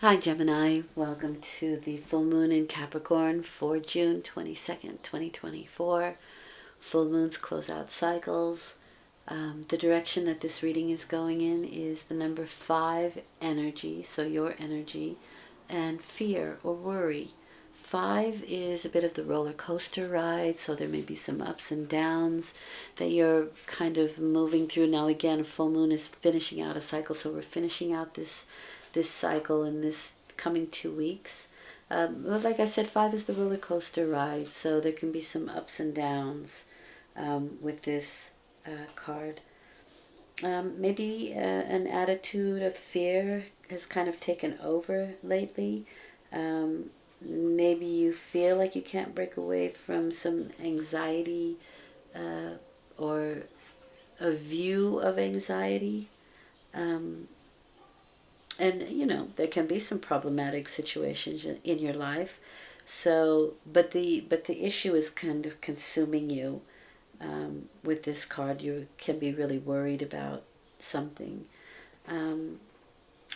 Hi Gemini, welcome to the full moon in Capricorn for June 22nd, 2024. Full moons close out cycles. The direction that this reading is going in is the number 5 energy, so your energy, and fear or worry. 5 is a bit of the roller coaster ride, so there may be some ups and downs that you're kind of moving through. Now again, full moon is finishing out a cycle, so we're finishing out this cycle in this coming 2 weeks. Well, like I said, 5 is the roller coaster ride, so there can be some ups and downs with this card. Maybe an attitude of fear has kind of taken over lately. Maybe you feel like you can't break away from some anxiety or a view of anxiety. And there can be some problematic situations in your life. So but the issue is kind of consuming you. With this card, you can be really worried about something.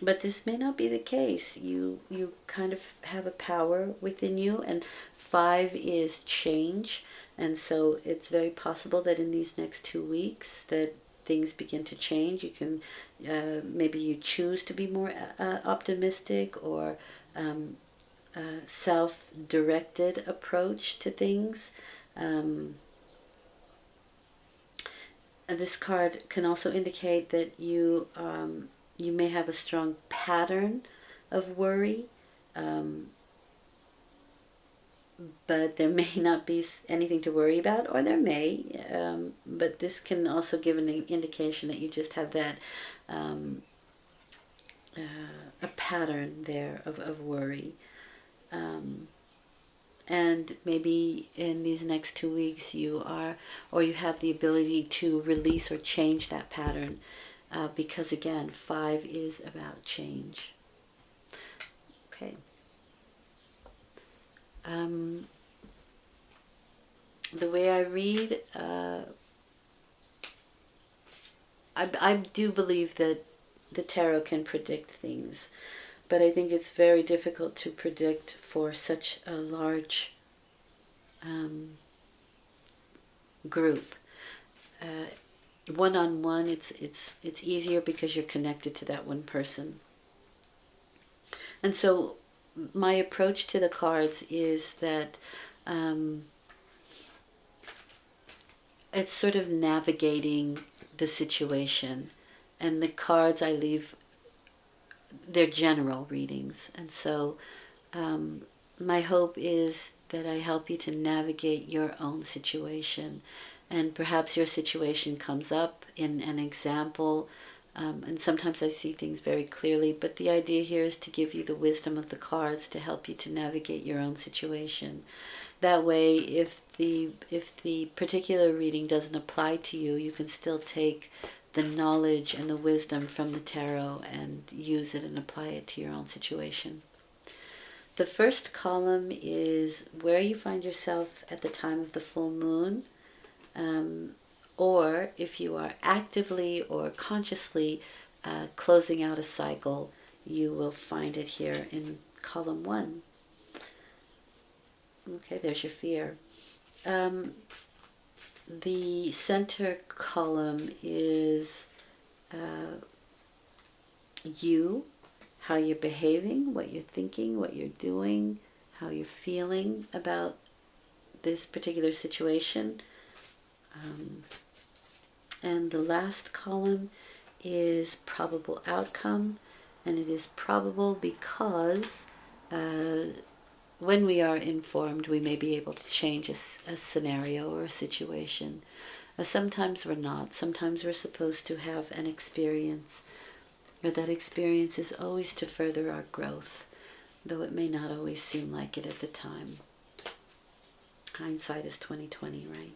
But this may not be the case. You kind of have a power within you, and 5 is change, and so it's very possible that in these next 2 weeks that things begin to change. You can maybe you choose to be more optimistic, or self-directed approach to things. This card can also indicate that you may have a strong pattern of worry, but there may not be anything to worry about, or there may, but this can also give an indication that you just have that a pattern there of worry. And maybe in these next 2 weeks you are, or you have the ability to release or change that pattern, because again, 5 is about change. Okay. The way I read, I do believe that the tarot can predict things, but I think it's very difficult to predict for such a large group. One-on-one, it's easier because you're connected to that one person. And so my approach to the cards is that it's sort of navigating the situation, and the cards I leave, they're general readings, and so my hope is that I help you to navigate your own situation, and perhaps your situation comes up in an example, and sometimes I see things very clearly, but the idea here is to give you the wisdom of the cards to help you to navigate your own situation. That way, if the particular reading doesn't apply to you, you can still take the knowledge and the wisdom from the tarot and use it and apply it to your own situation. The first column is where you find yourself at the time of the full moon, or if you are actively or consciously closing out a cycle, you will find it here in column 1. Okay, there's your fear. The center column is you, how you're behaving, what you're thinking, what you're doing, how you're feeling about this particular situation. And the last column is probable outcome, and it is probable because when we are informed, we may be able to change a scenario or a situation. Sometimes we're not. Sometimes we're supposed to have an experience, or that experience is always to further our growth, though it may not always seem like it at the time. Hindsight is 20/20, right?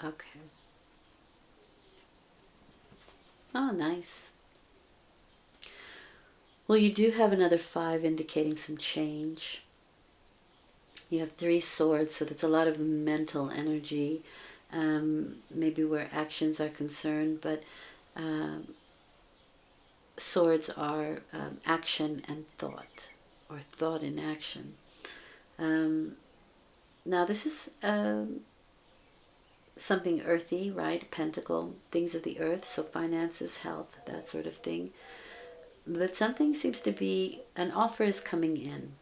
Okay. Oh, nice. Well, you do have another 5 indicating some change. You have 3 swords, so that's a lot of mental energy, maybe where actions are concerned, but swords are action and thought, or thought in action. Now this is something earthy, right? Pentacle, things of the earth, so finances, health, that sort of thing. But something seems to be, an offer is coming in.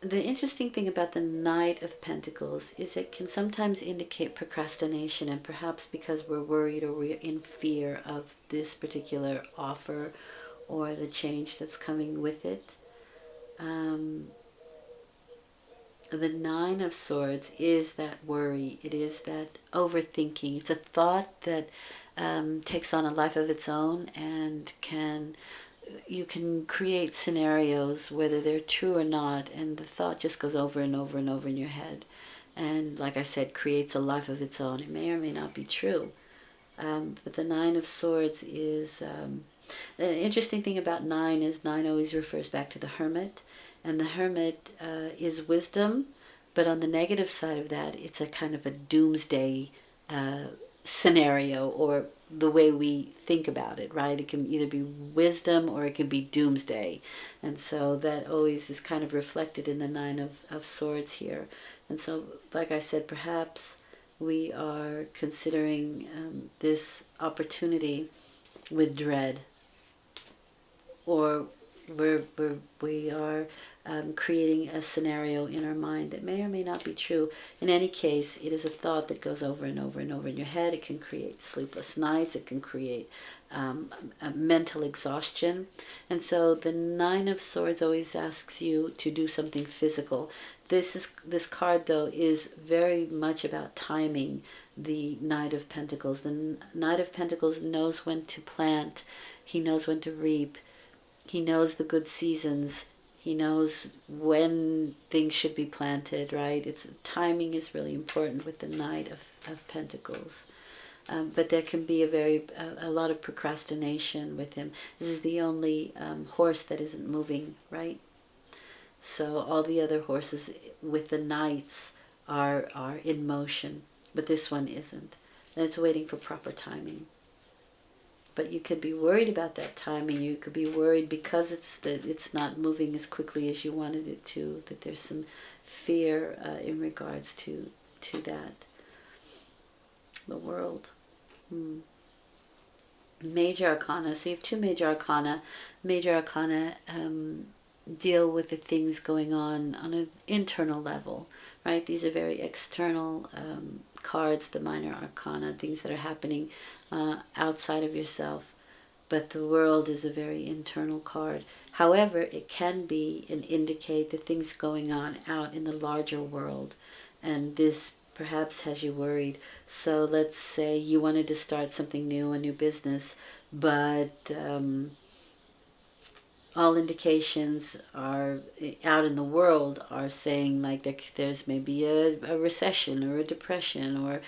The interesting thing about the Knight of Pentacles is it can sometimes indicate procrastination, and perhaps because we're worried or we're in fear of this particular offer or the change that's coming with it. The Nine of Swords is that worry. It is that overthinking. It's a thought that takes on a life of its own, and you can create scenarios, whether they're true or not, and the thought just goes over and over and over in your head. And like I said, creates a life of its own. It may or may not be true. But the Nine of Swords is... the interesting thing about nine is nine always refers back to the Hermit. And the Hermit is wisdom, but on the negative side of that, it's a kind of a doomsday scenario, or the way we think about it, right? It can either be wisdom or it can be doomsday. And so that always is kind of reflected in the Nine of Swords here. And so, like I said, perhaps we are considering this opportunity with dread, or we are creating a scenario in our mind that may or may not be true. In any case, it is a thought that goes over and over and over in your head. It can create sleepless nights. It can create a mental exhaustion. And so the Nine of Swords always asks you to do something physical. This card, though, is very much about timing. The Knight of Pentacles. The Knight of Pentacles knows when to plant. He knows when to reap. He knows the good seasons. He knows when things should be planted, right? Timing is really important with the Knight of Pentacles. But there can be a lot of procrastination with him. This is the only horse that isn't moving, right? So all the other horses with the knights are in motion, but this one isn't. And it's waiting for proper timing. But you could be worried about that timing. You could be worried because it's not moving as quickly as you wanted it to, that there's some fear in regards to that. The World. Major Arcana. So you have two Major Arcana. Major Arcana deal with the things going on an internal level, right? These are very external cards, the Minor Arcana, things that are happening outside of yourself. But the World is a very internal card. However, it can be and indicate the things going on out in the larger world, and this perhaps has you worried. So let's say you wanted to start something new, a new business, but all indications are out in the world are saying like there's maybe a recession or a depression, or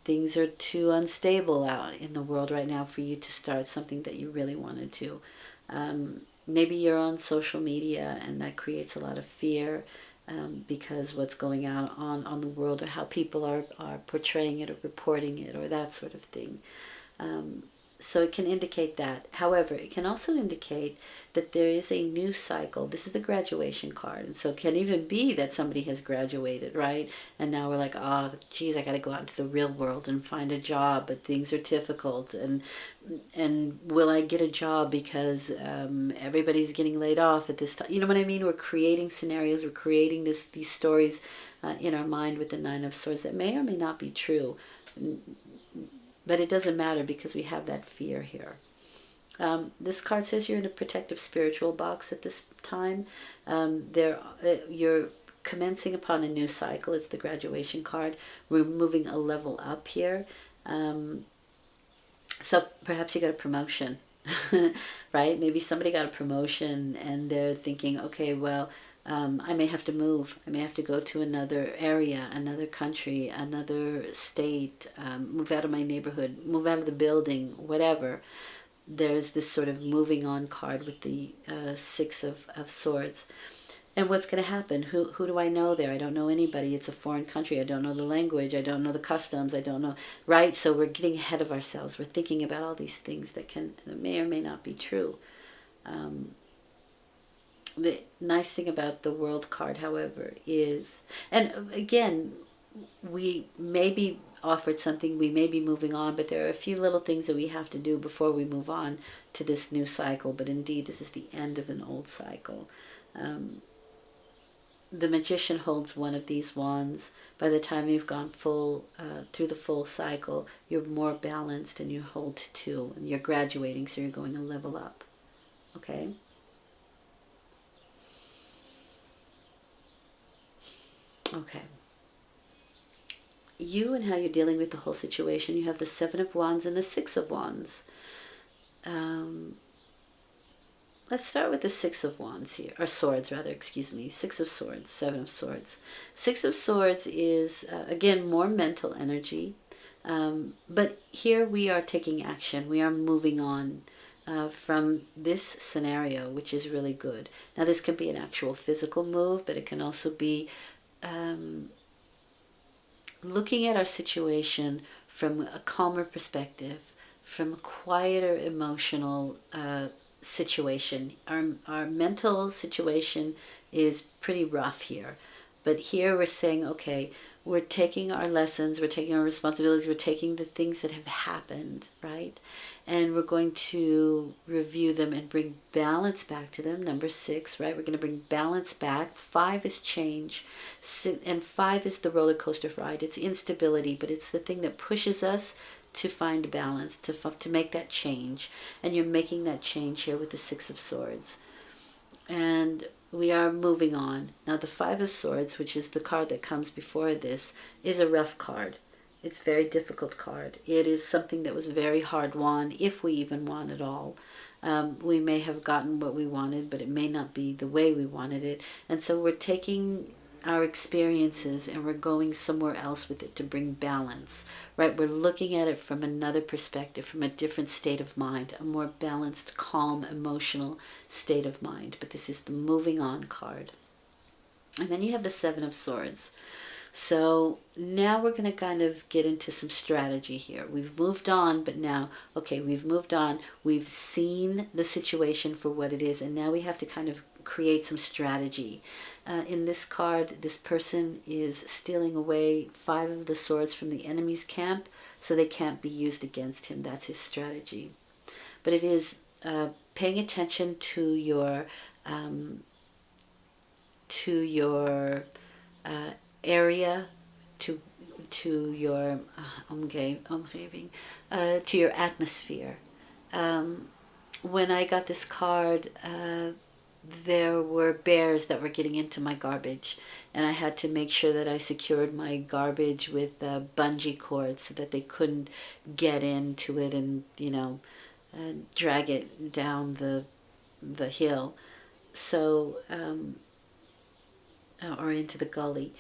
things are too unstable out in the world right now for you to start something that you really wanted to. Maybe you're on social media and that creates a lot of fear because what's going on the world, or how people are portraying it or reporting it, or that sort of thing. So it can indicate that. However, it can also indicate that there is a new cycle. This is the graduation card. And so it can even be that somebody has graduated, right? And now we're like, oh, geez, I got to go out into the real world and find a job, but things are difficult. And will I get a job because everybody's getting laid off at this time? You know what I mean? We're creating scenarios. We're creating these stories in our mind with the Nine of Swords that may or may not be true. But it doesn't matter because we have that fear here. This card says you're in a protective spiritual box at this time. You're commencing upon a new cycle. It's the graduation card. We're moving a level up here. So perhaps you got a promotion, right? Maybe somebody got a promotion and they're thinking, okay, well, I may have to move. I may have to go to another area, another country, another state, move out of my neighborhood, move out of the building, whatever. There's this sort of moving on card with the Six of Swords. And what's going to happen? Who do I know there? I don't know anybody. It's a foreign country. I don't know the language. I don't know the customs. I don't know, right? So we're getting ahead of ourselves. We're thinking about all these things that may or may not be true. The nice thing about the World card, however, is, and again, we may be offered something, we may be moving on, but there are a few little things that we have to do before we move on to this new cycle. But indeed, this is the end of an old cycle. The Magician holds one of these wands. By the time you've gone full through the full cycle, you're more balanced, and you hold two, and you're graduating, so you're going a level up. Okay? Okay. You and how you're dealing with the whole situation. You have the Seven of Wands and the Six of Wands. Let's start with the Six of Wands here, or Swords rather, excuse me. Six of Swords, Seven of Swords. Six of Swords is, again, more mental energy. But here we are taking action. We are moving on from this scenario, which is really good. Now, this can be an actual physical move, but it can also be looking at our situation from a calmer perspective, from a quieter emotional situation. Our mental situation is pretty rough here. But here we're saying, okay, we're taking our lessons, we're taking our responsibilities, we're taking the things that have happened, right? And we're going to review them and bring balance back to them. Number 6, right? We're going to bring balance back. 5 is change. And 5 is the roller coaster ride. It's instability, but it's the thing that pushes us to find balance, to make that change. And you're making that change here with the 6 of Swords. And we are moving on. Now the 5 of Swords, which is the card that comes before this, is a rough card. It's a very difficult card. It is something that was very hard won, if we even won at all. We may have gotten what we wanted, but it may not be the way we wanted it. And so we're taking our experiences and we're going somewhere else with it to bring balance, right? We're looking at it from another perspective, from a different state of mind, a more balanced, calm, emotional state of mind. But this is the moving on card. And then you have the 7 of Swords. So now we're going to kind of get into some strategy here. We've moved on, but now, okay, we've moved on. We've seen the situation for what it is, and now we have to kind of create some strategy. In this card, this person is stealing away 5 of the swords from the enemy's camp so they can't be used against him. That's his strategy. But it is paying attention to your area, to your to your atmosphere. When I got this card, there were bears that were getting into my garbage, and I had to make sure that I secured my garbage with bungee cords so that they couldn't get into it and drag it down the hill, so or into the gully.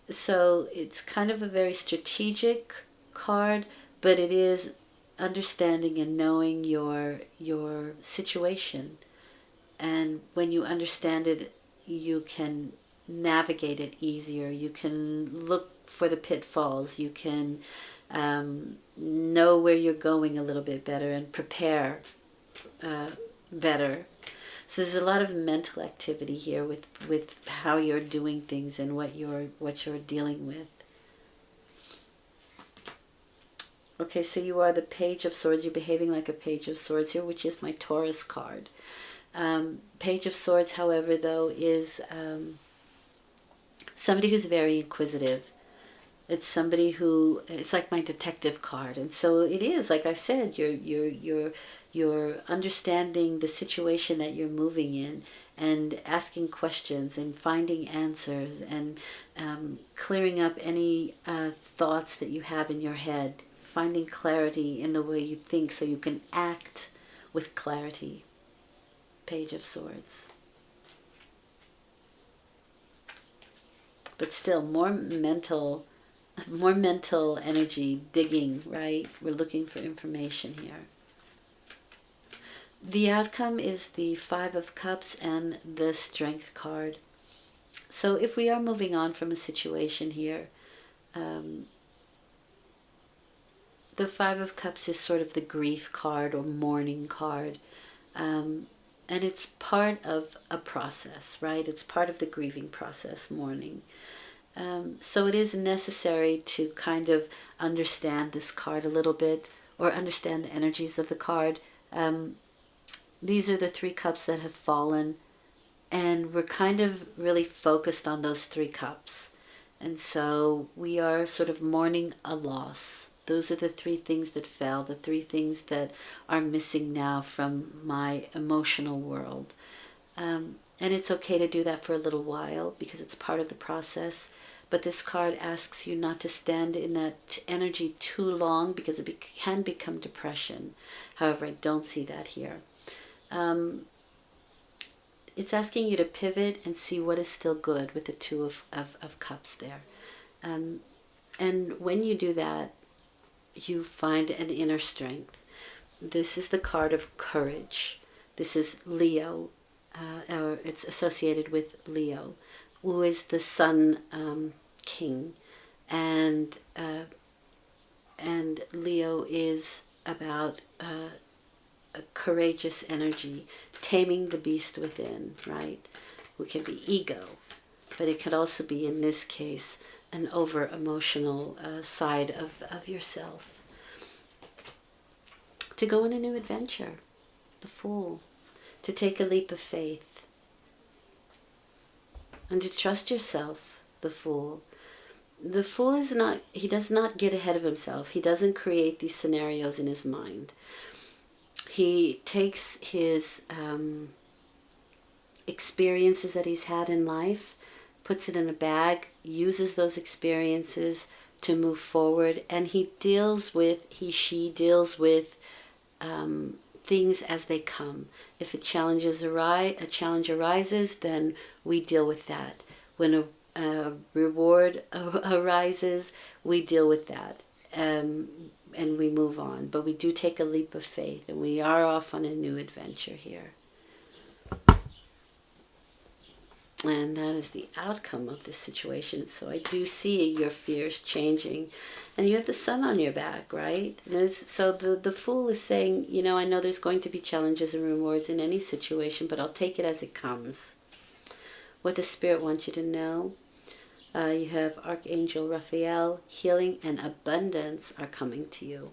So it's kind of a very strategic card, but it is understanding and knowing your situation. And when you understand it, you can navigate it easier. You can look for the pitfalls. You can know where you're going a little bit better and prepare better. So there's a lot of mental activity here with how you're doing things and what you're dealing with. Okay, so you are the Page of Swords. You're behaving like a Page of Swords here, which is my Taurus card. Page of Swords, however, though, is somebody who's very inquisitive. It's somebody who, it's like my detective card. And so it is, like I said, you're understanding the situation that you're moving in and asking questions and finding answers and clearing up any thoughts that you have in your head, finding clarity in the way you think so you can act with clarity. Page of Swords. But still more mental energy, digging, right? We're looking for information here. The outcome is the 5 of Cups and the Strength card. So if we are moving on from a situation here, the Five of Cups is sort of the grief card or mourning card. And it's part of a process, right? It's part of the grieving process, mourning. So it is necessary to kind of understand this card a little bit, or understand the energies of the card. These are the 3 cups that have fallen, and we're kind of really focused on those 3 cups. And so we are sort of mourning a loss. Those are the 3 things that fell, the 3 things that are missing now from my emotional world. And it's okay to do that for a little while because it's part of the process. But this card asks you not to stand in that energy too long because it can become depression. However, I don't see that here. It's asking you to pivot and see what is still good with the 2 of Cups there. And when you do that, you find an inner strength. This is the card of courage. This is Leo, or it's associated with Leo, who is the Sun King, and Leo is about a courageous energy, taming the beast within, right? Who can be ego, but it could also be, in this case, an over-emotional side of yourself. To go on a new adventure, the Fool. To take a leap of faith. And to trust yourself, the Fool. The Fool is not, he does not get ahead of himself. He doesn't create these scenarios in his mind. He takes his experiences that he's had in life, puts it in a bag, uses those experiences to move forward, and she deals with things as they come. If a challenge arises, then we deal with that. When a reward arises, we deal with that, and we move on. But we do take a leap of faith, and we are off on a new adventure here. And that is the outcome of this situation. So I do see your fears changing. And you have the Sun on your back, right? So the Fool is saying, you know, I know there's going to be challenges and rewards in any situation, but I'll take it as it comes. What does Spirit want you to know? You have Archangel Raphael, healing and abundance are coming to you.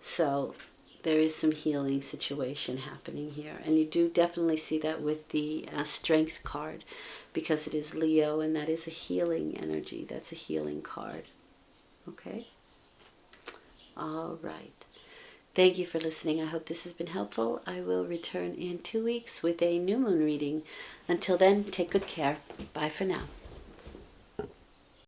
So there is some healing situation happening here. And you do definitely see that with the Strength card, because it is Leo, and that is a healing energy. That's a healing card. Okay? All right. Thank you for listening. I hope this has been helpful. I will return in 2 weeks with a new moon reading. Until then, take good care. Bye for now.